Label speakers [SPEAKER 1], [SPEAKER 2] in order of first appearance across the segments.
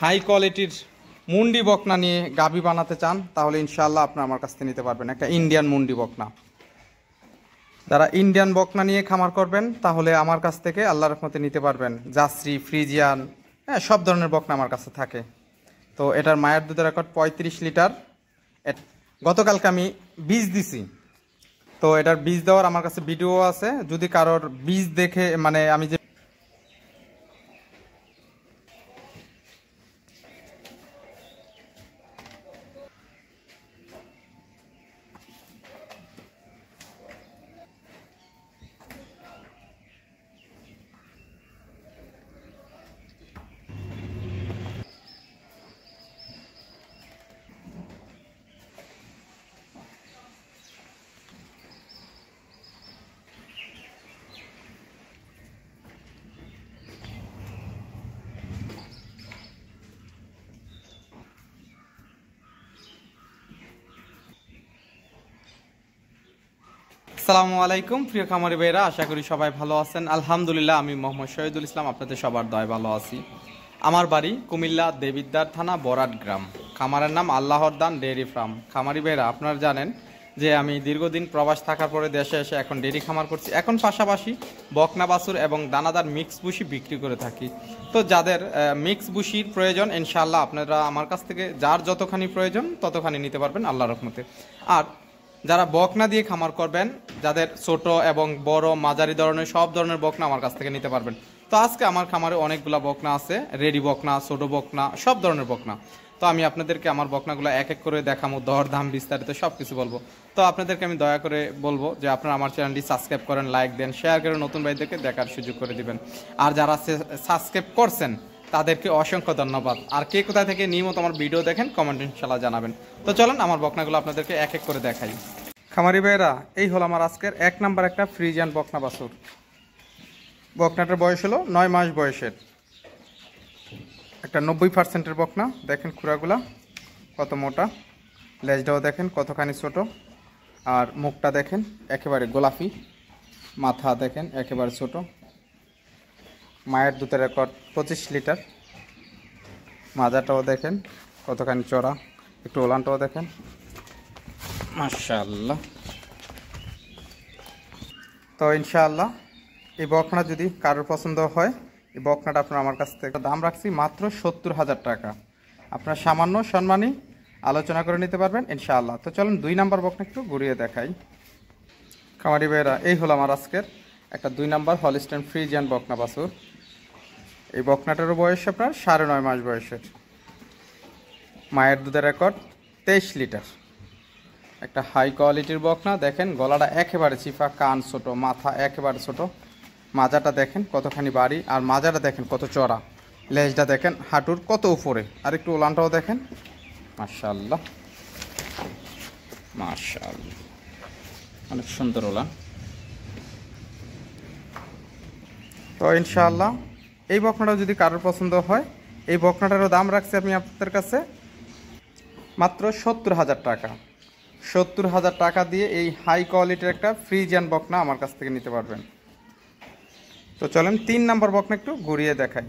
[SPEAKER 1] High কোয়ালিটির মুন্ডি বকনা নিয়ে গাভী বানাতে চান তাহলে ইনশাআল্লাহ আপনারা আমার কাছ থেকে নিতে পারবেন। একটা ইন্ডিয়ান মুন্ডি বকনা, যারা ইন্ডিয়ান বকনা নিয়ে খামার করবেন তাহলে আমার কাছ থেকে আল্লাহর রহমতে নিতে পারবেন। জার্সি, ফ্রিজিয়ান, হ্যাঁ সব ধরনের বকনা আমার কাছে থাকে। তো এটার মায়ের দুধের রেকর্ড 35 লিটার। গতকালকে আমি বীজ দিছি, তো এটার বীজ দেওয়ার আমার কাছে ভিডিও আছে। যদি কারোর বীজ দেখে মানে আমি যে আসসালামু আলাইকুম প্রিয় খামারি ভাইরা, আশা করি সবাই ভালো আছেন। আলহামদুলিল্লাহ, আমি মোহাম্মদ শহীদুল ইসলাম আপনাদের সবার দয় ভালো আছি। আমার বাড়ি কুমিল্লা দেবিদ্বার থানা বরাট গ্রাম। খামারের নাম আল্লাহর দান ডেয়ারি ফার্ম। খামারি ভাইরা, আপনারা জানেন যে আমি দীর্ঘদিন প্রবাস থাকার পরে দেশে এসে এখন ডেয়ারি খামার করছি। এখন পাশাপাশি বকনা বাছুর এবং দানাদার মিক্স বুশি বিক্রি করে থাকি। তো যাদের মিক্স বুশির প্রয়োজন ইনশাআল্লাহ আপনারা আমার কাছ থেকে যার যতখানি প্রয়োজন ততখানি নিতে পারবেন আল্লাহর রহমতে। আর যারা বকনা দিয়ে খামার করবেন, যাদের ছোট এবং বড় মাঝারি ধরনের সব ধরনের বকনা আমার কাছ থেকে নিতে পারবেন। তো আজকে আমার খামারে অনেকগুলা বকনা আছে, রেডি বকনা, ছোট বকনা, সব ধরনের বকনা। তো আমি আপনাদেরকে আমার বকনাগুলো এক এক করে দেখাবো, দর দাম বিস্তারিত সব কিছু বলবো। তো আপনাদেরকে আমি দয়া করে বলবো যে আপনারা আমার চ্যানেলটি সাবস্ক্রাইব করেন, লাইক দেন, শেয়ার করে নতুন ভাইদেরকে দেখার সুযোগ করে দিবেন। আর যারা সাবস্ক্রাইব করছেন তাদেরকে অসংখ্য ধন্যবাদ। আর কে কোথায় থেকে নিয়মিত আমার ভিডিও দেখেন কমেন্ট ইনশাআল্লাহ জানাবেন। তো চলেন আমার বকনাগুলো আপনাদেরকে এক এক করে দেখাই। খামারি ভাইয়েরা, এই হলো আমার আজকের 1 নাম্বার একটা ফ্রিজিয়ান বকনা বাছুর। বকনাটার বয়স হলো 9 মাস বয়সের, একটা 90%-এর বকনা। দেখেন খুরাগুলা কত মোটা, লেজটাও দেখেন কতখানি ছোট, আর মুখটা দেখেন একেবারে গোলাপি, মাথা দেখেন একেবারে ছোট। মায়ের দুধের রেকর্ড 25 লিটার। মাজাটাও দেখেন কতখানি চড়া, একটু ওলানটাও দেখেন মাশাআল্লাহ। তো ইনশাআল্লাহ এই বকনা যদি কারোর পছন্দ হয়, এই বকনাটা আপনার আমার কাছ থেকে দাম রাখছি মাত্র 70,000 টাকা। আপনার সামান্য সম্মানী আলোচনা করে নিতে পারবেন ইনশাআল্লাহ। তো চলুন 2 নাম্বার বকনা একটু ঘুরিয়ে দেখাই। খামারি ভাইয়েরা, এই হলো আমার আজকের একটা 2 নাম্বার হলিস্টাইন ফ্রিজিয়ান বকনা বাছুর। এই বকনাটারও বয়স আপনার 9.5 মাস বয়সের। মায়ের দুধের রেকর্ড 23 লিটার। একটা হাই কোয়ালিটির বকনা। দেখেন গলাটা একেবারে চিফা, কান ছোট, মাথা একেবারে ছোট, মাজাটা দেখেন কতখানি বাড়ি, আর মাজাটা দেখেন কত চড়া, লেজটা দেখেন হাঁটুর কত উপরে, আর একটু ওলানটাও দেখেন মাশাআল্লাহ মাশাআল্লাহ, অনেক সুন্দর ওলান। তো ইনশাআল্লাহ এই বকনাটা যদি কারোর পছন্দ হয়, এই বকনাটারও দাম রাখছি আমি আপনাদের কাছে মাত্র 70,000 টাকা। 70,000 টাকা দিয়ে এই হাই কোয়ালিটির একটা ফ্রিজিয়ান বকনা আমার কাছ থেকে নিতে পারবেন। তো চলেন 3 নাম্বার বকনা একটু ঘুরিয়ে দেখাই।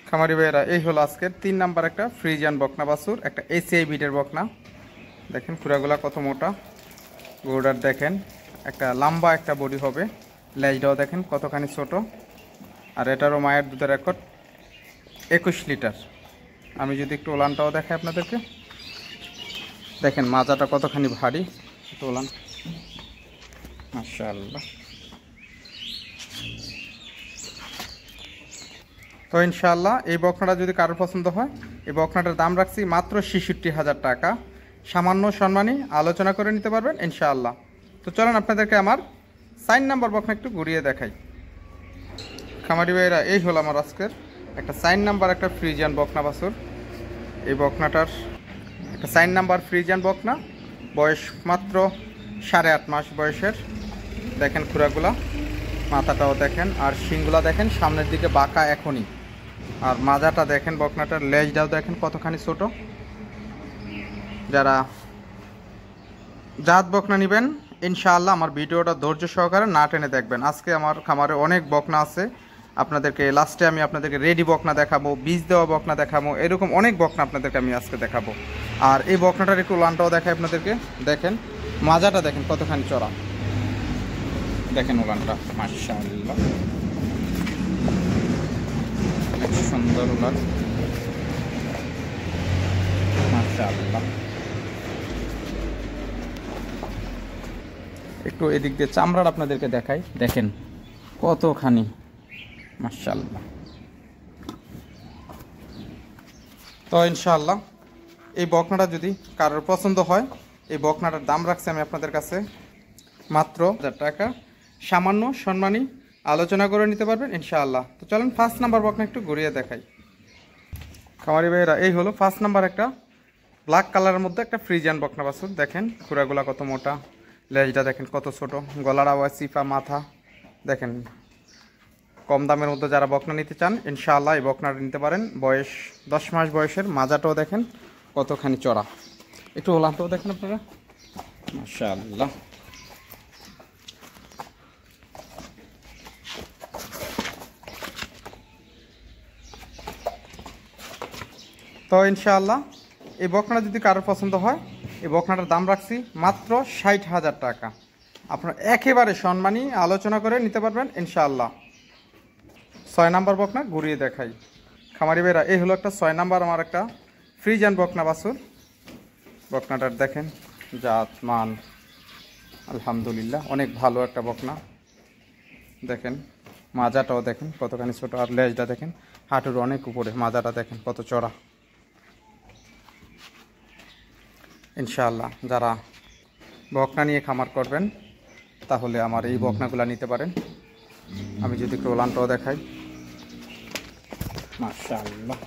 [SPEAKER 1] খামারি ভাইয়েরা, এই হলো আজকের 3 নাম্বার একটা ফ্রিজিয়ান বকনা বাছুর, একটা এসিআই বিটের বকনা। দেখেন খুরাগুলা কত মোটা, গোড়ার দেখেন একটা লম্বা একটা বডি হবে, লেজটাও দেখেন কতখানি ছোট, আর এটারও মায়ের দুধের রেকর্ড 21 লিটার। আমি যদি একটু ওলানটাও দেখাই আপনাদেরকে, দেখেন মাজাটা কতখানি ভারী, একটু ওলান মাশাআল্লাহ। তো ইনশাআল্লাহ এই বকনাটা যদি কারোর পছন্দ হয়, এই বকনাটার দাম রাখছি মাত্র 66,000 টাকা। সামান্য সম্মানী আলোচনা করে নিতে পারবেন ইনশাআল্লাহ। তো চলেন আপনাদেরকে আমার 4 নাম্বার বকনা একটু ঘুরিয়ে দেখাই। খামারি ভাইয়েরা, এই হলো আমার আজকের একটা 4 নাম্বার একটা ফ্রিজিয়ান বকনা বাছুর। এই বকনাটার একটা 4 নাম্বার ফ্রিজিয়ান বকনা, বয়স মাত্র 8.5 মাস বয়সের। দেখেন খুরাগুলা, মাথাটাও দেখেন, আর শিংগুলা দেখেন সামনের দিকে বাঁকা এখনই, আর মাজাটা দেখেন বকনাটার, লেজটাও দেখেন কতখানি ছোট। যারা জাত বকনা নেবেন ইনশাআল্লাহ আমার ভিডিওটা ধৈর্য সহকারে না টেনে দেখবেন। আজকে আমার খামারে অনেক বকনা আছে, আপনাদেরকে লাস্টে আমি আপনাদেরকে রেডি বকনা দেখাবো, বীজ দেওয়া বকনা দেখাবো, এরকম অনেক বকনা আপনাদেরকে আমি আজকে দেখাবো। আর এই বকনাটার একটু উলানটাও দেখাই আপনাদেরকে। দেখেন মাজাটা দেখেন কতখানি চড়া, দেখেন উলানটা মাশাআল্লাহ অনেক সুন্দর উলান মাশাআল্লাহ। একটু এদিক দিয়ে চামড়াটা আপনাদেরকে দেখাই, দেখেন কতখানি মাশাআল্লাহ। তো ইনশাআল্লাহ এই বকনাটা যদি কারোর পছন্দ হয়, এই বকনাটার দাম রাখছি আমি আপনাদের কাছে মাত্র 1000 টাকা। সামান্য সম্মানী আলোচনা করে নিতে পারবেন ইনশাআল্লাহ। তো চলেন 1 নাম্বার বকনা একটু ঘুরিয়ে দেখাই। খামারি ভাইয়েরা এই হলো 1 নাম্বার একটা ব্ল্যাক কালারের মধ্যে একটা ফ্রিজিয়ান বকনা বাছুর। দেখেন খুরাগুলা কত মোটা, লেজটা দেখেন কত ছোট, গলার আওয়াজ চিপা, মাথা দেখেন। কম দামের মধ্যে যারা বকনা নিতে চান ইনশাআল্লাহ এই বকনাটা নিতে পারেন। বয়স 10 মাস বয়সের, মাজাটাও দেখেন কতখানি চড়া, একটু ওলানটাও দেখেন আপনারা মাশাআল্লাহ। তো ইনশাআল্লাহ এই বকনাটা যদি কারোর পছন্দ হয়, এই বকনাটার দাম রাখছি মাত্র 60,000 টাকা। আপনারা একেবারে সম্মানী আলোচনা করে নিতে পারবেন ইনশাআল্লাহ। 6 নাম্বার বকনা ঘুরিয়ে দেখাই। খামারি ভাইরা এই হলো একটা 6 নাম্বার আমার একটা ফ্রিজিয়ান বকনা বাছুর। বকনাটার দেখেন জাত মান আলহামদুলিল্লাহ অনেক ভালো একটা বকনা। দেখেন মাজাটাও দেখেন কতখানি ছোট, আর লেজটা দেখেন হাঁটুর অনেক উপরে, মাজাটা দেখেন কত চড়া। ইনশাআল্লাহ যারা বকনা নিয়ে খামার করবেন তাহলে আমার এই বকনাগুলো নিতে পারেন। আমি যদি একটু ওলানটাও দেখাই মাশাআল্লাহ।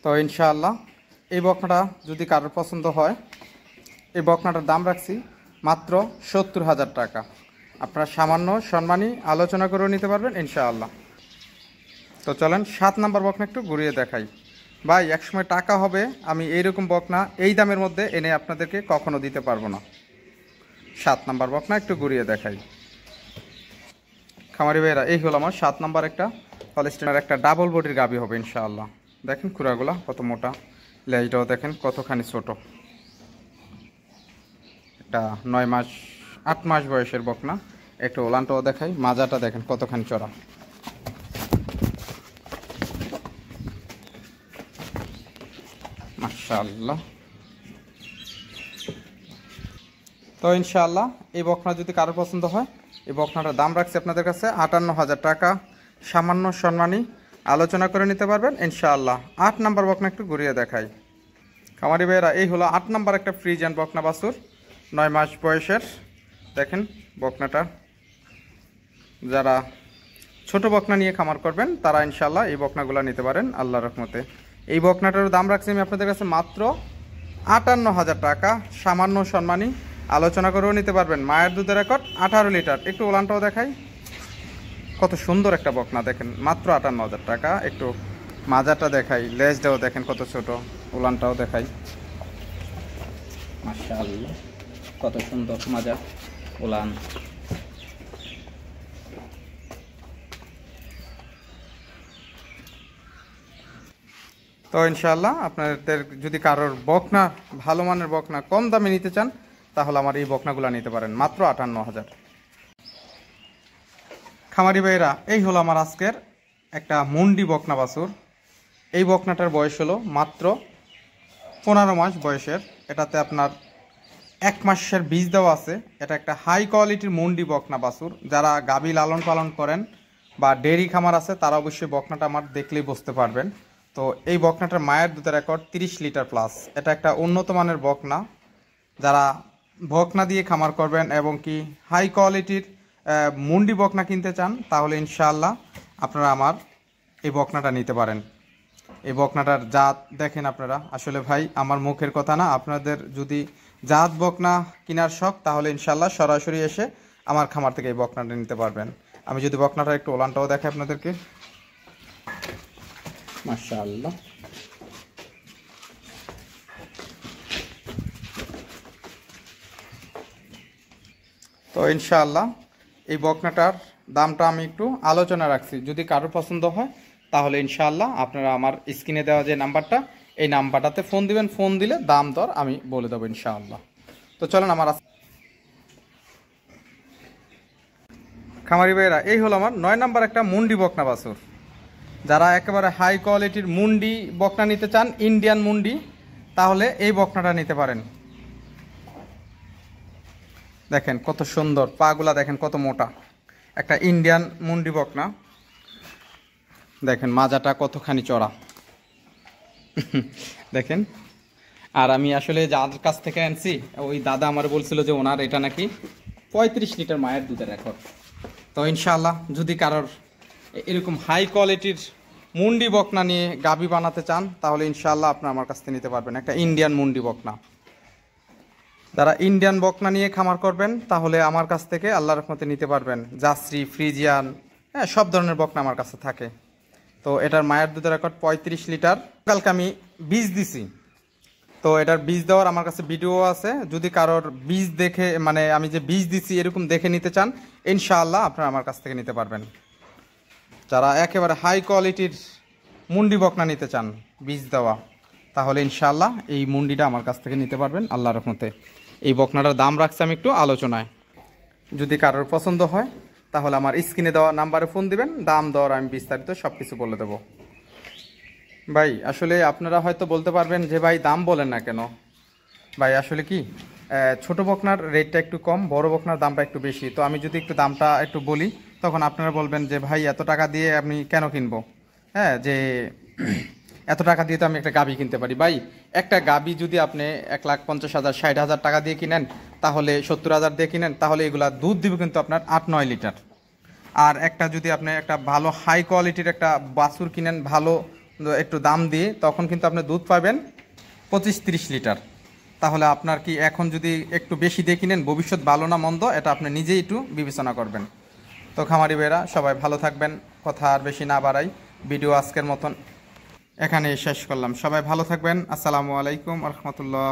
[SPEAKER 1] তো ইনশাআল্লাহ এই বকনাটা যদি কারোর পছন্দ হয়, এই বকনাটার দাম রাখছি মাত্র 70,000 টাকা। আপনারা সামান্য সম্মানী আলোচনা করে নিতে পারবেন ইনশাআল্লাহ। তো চলেন 7 নাম্বার বকনা একটু ঘুরিয়ে দেখাই। ভাই একসময় টাকা হবে, আমি এইরকম বকনা এই দামের মধ্যে এনে আপনাদেরকে কখনো দিতে পারবো না। 7 নাম্বার বকনা একটু ঘুরিয়ে দেখাই। খামারি ভাইয়েরা এই হলো আমার 7 নাম্বার একটা হলস্টাইনের একটা ডাবল বডির গাভী হবে ইনশাআল্লাহ। দেখেন খুরাগুলা কত মোটা, লেজটাও দেখেন কতখানি ছোট। একটা 9 মাস 8 মাস বয়সের বকনা। একটু ওলানটাও দেখাই, মাজাটা দেখেন কতখানি চড়া মাশাআল্লাহ। তো ইনশাআল্লাহ এই বকনা যদি কারোর পছন্দ হয়, এই বকনাটার দাম রাখছি আপনাদের কাছে 58,000 টাকা। সামান্য সম্মানী আলোচনা করে নিতে পারবেন ইনশাআল্লাহ। 8 নাম্বার বকনা একটু ঘুরিয়ে দেখাই। খামারি ভাইয়েরা এই হলো 8 নাম্বার একটা ফ্রিজিয়ান বকনা বাছুর, 9 মাস বয়সের। দেখেন বকনাটা, যারা ছোট বকনা নিয়ে খামার করবেন তারা ইনশাআল্লাহ এই বকনাগুলো নিতে পারেন আল্লাহর রহমতে। এই বকনাটার দাম রাখছি আমি আপনাদের কাছে মাত্র 58,000 টাকা। সামান্য সম্মানী আলোচনা করেও নিতে পারবেন। মায়ের দুধের রেকর্ড 18 লিটার। একটু ওলানটাও দেখাই, কত সুন্দর একটা বকনা দেখেন মাত্র 58,000 টাকা। একটু মাজাটা দেখাই, লেজটাও দেখেন কত ছোট, ওলানটাও দেখাই মাশাআল্লাহ কত সুন্দর মাজা ওলান। তো ইনশাআল্লাহ আপনাদের যদি কারোর বকনা ভালো মানের বকনা কম দামে নিতে চান তাহলে আমার এই বকনাগুলো নিতে পারেন মাত্র 58,000। খামারি ভাইয়েরা এই হলো আমার আজকের একটা মুন্ডি বকনা বাছুর। এই বকনাটার বয়স হলো মাত্র 15 মাস বয়সের। এটাতে আপনার 1 মাসের বীজ দেওয়া আছে। এটা একটা হাই কোয়ালিটির মুন্ডি বকনা বাছুর। যারা গাভী লালন পালন করেন বা ডেয়ারি খামার আছে তারা অবশ্যই বকনাটা আমার দেখলেই বুঝতে পারবেন। তো এই বকনাটার মায়ের দুধের রেকর্ড 30 লিটার প্লাস। এটা একটা উন্নত মানের বকনা। যারা বকনা দিয়ে খামার করবেন এবং কি হাই কোয়ালিটির মুন্ডি বকনা কিনতে চান তাহলে ইনশাআল্লাহ আপনারা আমার এই বকনাটা নিতে পারেন। এই বকনাটার জাত দেখেন আপনারা, আসলে ভাই আমার মুখের কথা না, আপনাদের যদি জাত বকনা কেনার শখ তাহলে ইনশাআল্লাহ সরাসরি এসে আমার খামার থেকে এই বকনাটা নিতে পারবেন। আমি যদি বকনাটা একটু ওলানটাও দেখাই আপনাদেরকে মাশাআল্লাহ। তো ইনশাআল্লাহ এই বকনাটার দামটা আমি একটু আলোচনা রাখছি, যদি কারোর পছন্দ হয় তাহলে ইনশাআল্লাহ আপনারা আমার স্ক্রিনে দেওয়া যে নাম্বারটা, এই নাম্বারটাতে ফোন দিবেন। ফোন দিলে দাম দর আমি বলে দেবো ইনশাআল্লাহ। তো চলেন আমার খামারি ভাইয়েরা, এই হলো আমার 9 নাম্বার একটা মুন্ডি বকনা বাছুর। যারা একেবারে হাই কোয়ালিটির মুন্ডি বকনা নিতে চান, ইন্ডিয়ান মুন্ডি, তাহলে এই বকনাটা নিতে পারেন। দেখেন কত সুন্দর, পাগুলা দেখেন কত মোটা, একটা ইন্ডিয়ান মুন্ডি বকনা। দেখেন মাজাটা কতখানি চড়া দেখেন। আর আমি আসলে যাদের কাছ থেকে আনছি, ওই দাদা আমার বলছিল যে ওনার এটা নাকি 35 লিটার মায়ের দুধের রেকর্ড। তো ইনশাআল্লাহ যদি কারোর এরকম হাই কোয়ালিটির মুন্ডি বকনা নিয়ে গাবি বানাতে চান, তাহলে ইনশাআল্লাহ আপনারা আমার কাছ থেকে নিতে পারবেন একটা ইন্ডিয়ান মুন্ডি বকনা। যারা ইন্ডিয়ান বকনা নিয়ে খামার করবেন, তাহলে আমার কাছ থেকে আল্লাহর রহমতে নিতে পারবেন। জার্সি, ফ্রিজিয়ান, হ্যাঁ, সব ধরনের বকনা আমার কাছে থাকে। তো এটার মায়ের দুধের রেকর্ড 35 লিটার। কালকে আমি বীজ দিছি, তো এটার বীজ দেওয়ার আমার কাছে ভিডিও আছে। যদি কারোর বীজ দেখে, মানে আমি যে বীজ দিছি এরকম দেখে নিতে চান, ইনশাআল্লাহ আপনারা আমার কাছ থেকে নিতে পারবেন। যারা একেবারে হাই কোয়ালিটির মুন্ডি বকনা নিতে চান বীজ দেওয়া, তাহলে ইনশাআল্লাহ এই মুন্ডিটা আমার কাছ থেকে নিতে পারবেন আল্লাহর রহমতে। এই বকনাটার দাম রাখছি আমি একটু আলোচনায়। যদি কারোর পছন্দ হয় তাহলে আমার স্ক্রিনে দেওয়া নাম্বারে ফোন দিবেন, দাম দর আমি বিস্তারিত সব কিছু বলে দেবো। ভাই আসলে আপনারা হয়তো বলতে পারবেন যে ভাই দাম বলেন না কেন। ভাই আসলে কি, ছোট বকনার রেটটা একটু কম, বড় বকনার দামটা একটু বেশি। তো আমি যদি একটু দামটা একটু বলি, তখন আপনারা বলবেন যে ভাই এত টাকা দিয়ে আমি কেন কিনবো, হ্যাঁ, যে এত টাকা দিয়ে তো আমি একটা গাভী কিনতে পারি। ভাই একটা গাভী যদি আপনি 1,50,000 60,000 টাকা দিয়ে কিনেন, তাহলে 70,000 দিয়ে কিনেন, তাহলে এগুলা দুধ দিবে কিন্তু আপনার 8-9 লিটার। আর একটা যদি আপনি একটা ভালো হাই কোয়ালিটির একটা বাছুর কিনেন ভালো একটু দাম দিয়ে, তখন কিন্তু আপনি দুধ পাবেন 25-30 লিটার। তাহলে আপনার কি এখন যদি একটু বেশি দিয়ে কিনেন, ভবিষ্যৎ ভালো না মন্দ, এটা আপনি নিজেই একটু বিবেচনা করবেন। তো খামারি ভাইরা সবাই ভালো থাকবেন, কথা আর বেশি না বাড়াই, ভিডিও আজকের মতন এখানে শেষ করলাম। সবাই ভালো থাকবেন। আসসালামু আলাইকুম ওয়া রাহমাতুল্লাহ।